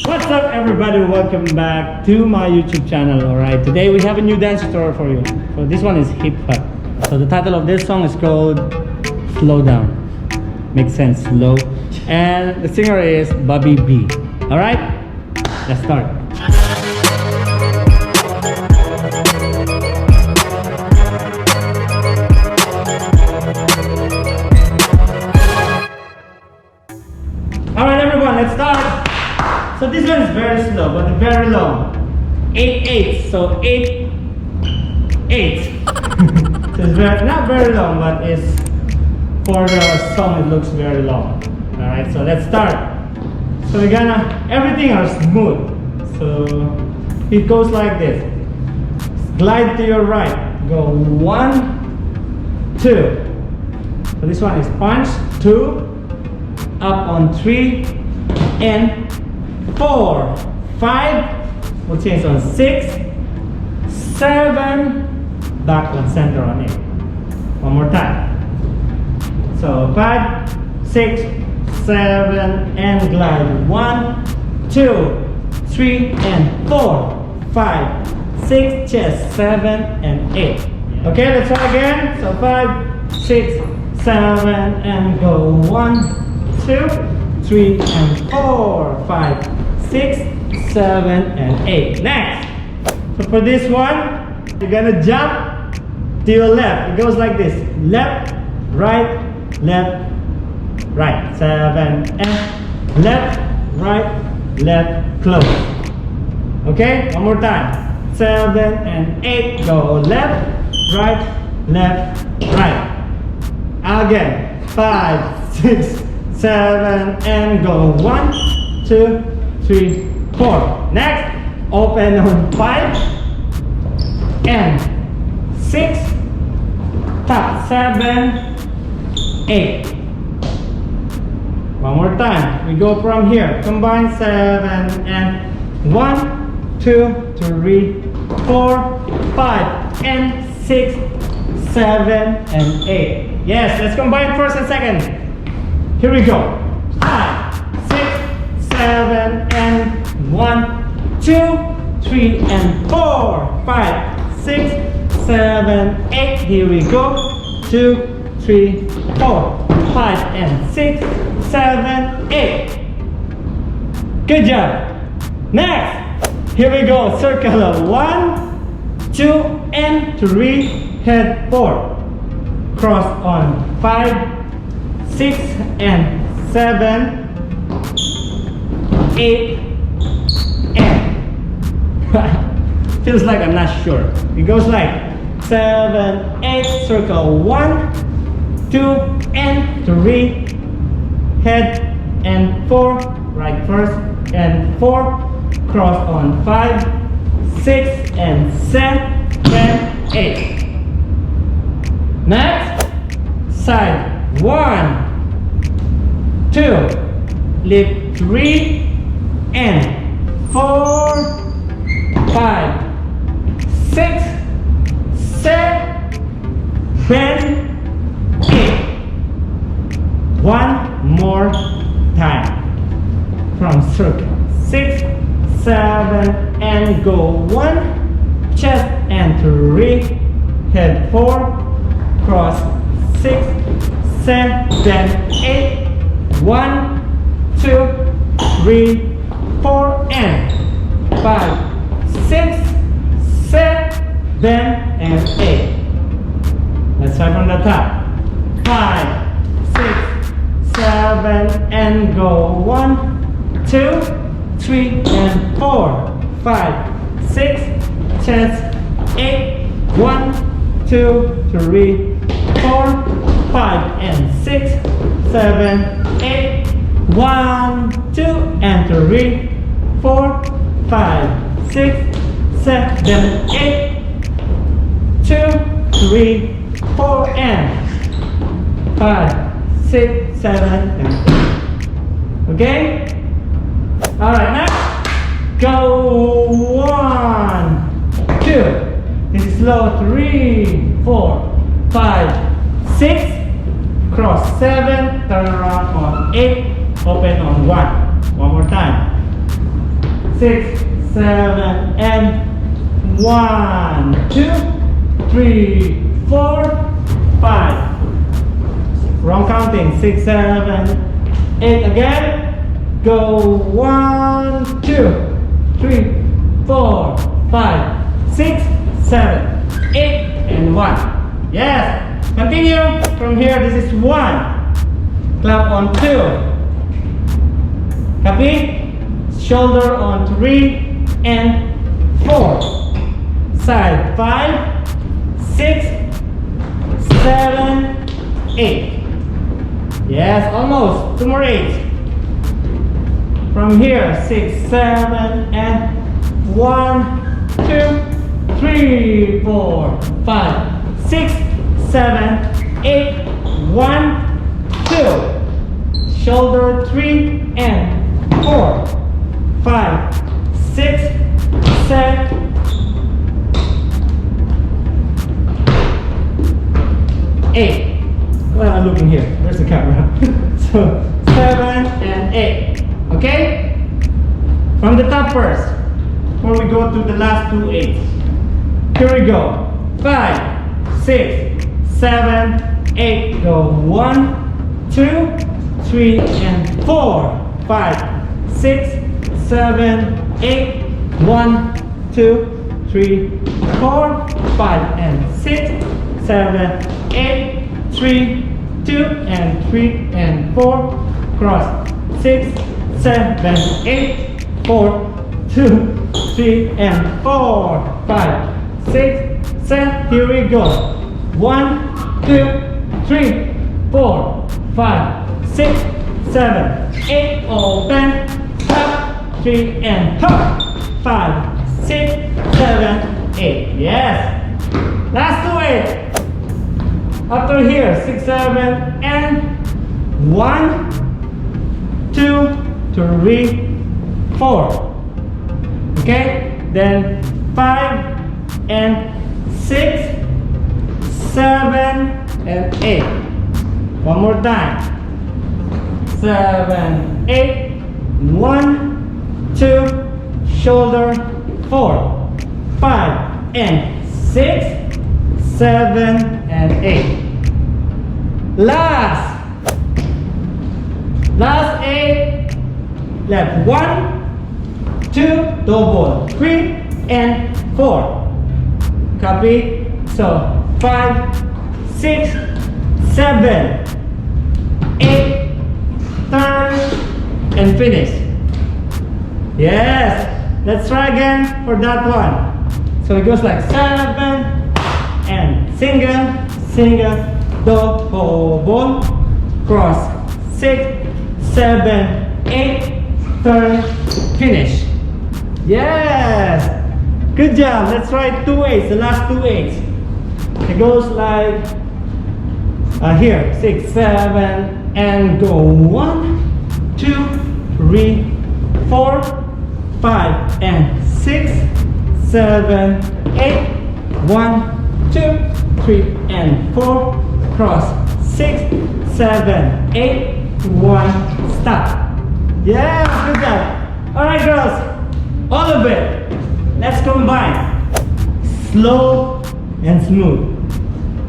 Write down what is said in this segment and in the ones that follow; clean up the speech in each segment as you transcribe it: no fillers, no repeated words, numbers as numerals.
What's up, everybody? Welcome back to my YouTube channel. Alright, today we have a new dance tutorial for you. So this one is hip hop. So the title of this song is called Slow Down. Makes sense, slow. And the singer is Bobby B. Alright, let's start. Alright everyone, let's start. So this one is very slow but very long. 8/8. So 8/8. So it's not very long, but it's for the song it looks very long. Alright, so let's start. So we're gonna, everything are smooth. So it goes like this. Glide to your right. Go 1, 2. So this one is punch, 2, up on 3, and 4, 5, we'll change on 6, 7, back on center on 8. One more time. So 5, 6, 7, and glide. 1, 2, 3, and 4, 5, 6, chest, 7, and 8. Okay, let's try again. So 5, 6, 7, and go. 1, 2, 3, and 4, 5, 6, 7, and 8. Next. So for this one, you're gonna jump to your left. It goes like this. Left, right, 7, and left, right, close. Okay, one more time. 7 and 8. Go left, right. Again. 5, 6, 7, and go. 1, 2, 3, 4. Next, open on 5 and 6, tap 7, 8. One more time. We go from here. Combine 7 and 1, 2, 3, 4, 5, and 6, 7, and 8. Yes, let's combine first and second. Here we go. 5, 6, 7, and 1, 2, 3, and 4, 5, 6, 7, 8. Here we go. 2, 3, 4, 5, and 6, 7, 8. Good job. Next, here we go. Circle of 1, 2, and 3. Head 4. Cross on 5, 6, and 7, 8, and feels like I'm not sure. It goes like 7, 8, circle 1, 2, and 3, head and 4, right first, and 4, cross on 5, 6, and 7, 8. Next, side 1, 2, lift 3, and 4, 5, 6, 7, 8. One more time. From circle. 6, 7, and go. 1, chest and 3, head 4, cross 6, 7, 8. 1, 2, 3, 4, and 5, 6, 7, and 8. Let's try from the top. 5, 6, 7, and go. 1, 2, 3, and 4, 5, 6, chest, 8. 1, 2, 3, 4, 5, and 6, 7, 8. 1, 2, and 3, 4, 5, 6, 7, 8. 2, 3, 4, and 5, 6, 7, and 8. Okay? Alright, now go 1, 2. This is slow. 3, 4, 5, 6. Cross 7, turn around on 8, open on 1. One more time. 6, 7, and 1, 2, 3, 4, 5. Wrong counting. 6, 7, 8 again. Go 1, 2, 3, 4, 5, 6, 7, 8, and 1. Yes. Continue from here. This is 1. Clap on 2. Copy? Shoulder on 3 and 4. Side 5, 6, 7, 8. Yes, almost. 2 more 8. From here, 6, 7, and 1, 2, 3, 4, 5, 6, 7, 8, 1, 2. Shoulder 3 and 4, 5, 6, 7, 8. Well, I'm looking here. Where's the camera? So 7 and 8. Okay? From the top first. Before we go to the last 2 8s. Here we go. 5, 6, 7, 8. Go 1, 2, 3, and 4. 5, 6, 7, 8. 1, 2, 3, 4, 5, and 6, 7, 8. 3, 2, and 3, and 4. Cross. 6, 7, 8, 4, 2, 3, and 4, 5, 6, 7. Here we go. 1, 2, 3, 4, 5, 6, 7, 8. Open. Top. 3 and top. 5, 6, 7, 8. Yes. Last 2 8. After here, 6, 7, and 1, 2, 3, 4. Okay? Then 5 and 6, 7, and 8. One more time. 7, 8. 1, 2, shoulder 4, 5, and 6, 7, and 8. Last 8 left. 1, 2, double 3 and 4. Copy? So 5, 6, 7, 8, turn and finish. Yes. Let's try again for that one. So it goes like 7 and single, single, double, cross, 6, 7, 8, turn, finish. Yes! Good job. Let's try 2 8s, the last 2 8s. It goes like here, 6, 7, and go 1, 2, 3, 4, 5, and 6, 7, 8, 1, 2, 3, and 4, cross, 6, 7, 8, 1, stop. Yeah, good job. Alright girls, all of it. Let's combine. Slow and smooth.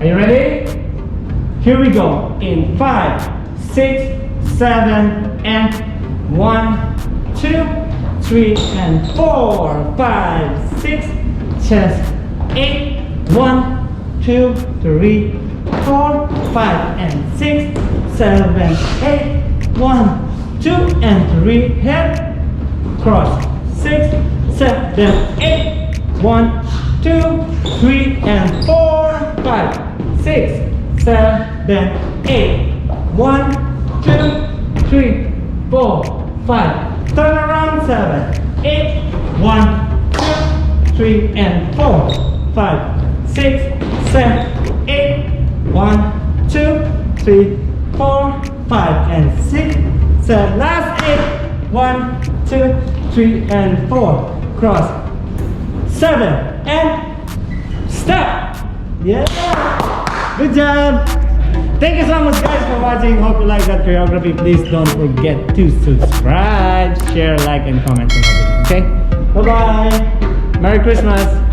Are you ready? Here we go. In 5, 6, 7, and 1, 2, 3, and 4, 5, 6, chest, 8, 1, 2, 3, 4, 5, and 6, 7, 8, 1, 2, and 3, hip, cross, 6, 7, 8, 1, 2, 3, and 4, 5, 6, 7, 8, 1, 2, 3, 4, 5, turn around, 7, 8, 1, 2, 3, and 4, 5, 6, 7, 8, 1, 2, 3, 4, 5, and 6, 7, last 8, 1, 2, 3, and 4, cross, 7, and stop. Yeah, good job. Thank you so much guys for watching. Hope you like that choreography. Please don't forget to subscribe. subscribe, share, like, and comment on the video. Okay? Bye-bye! Merry Christmas!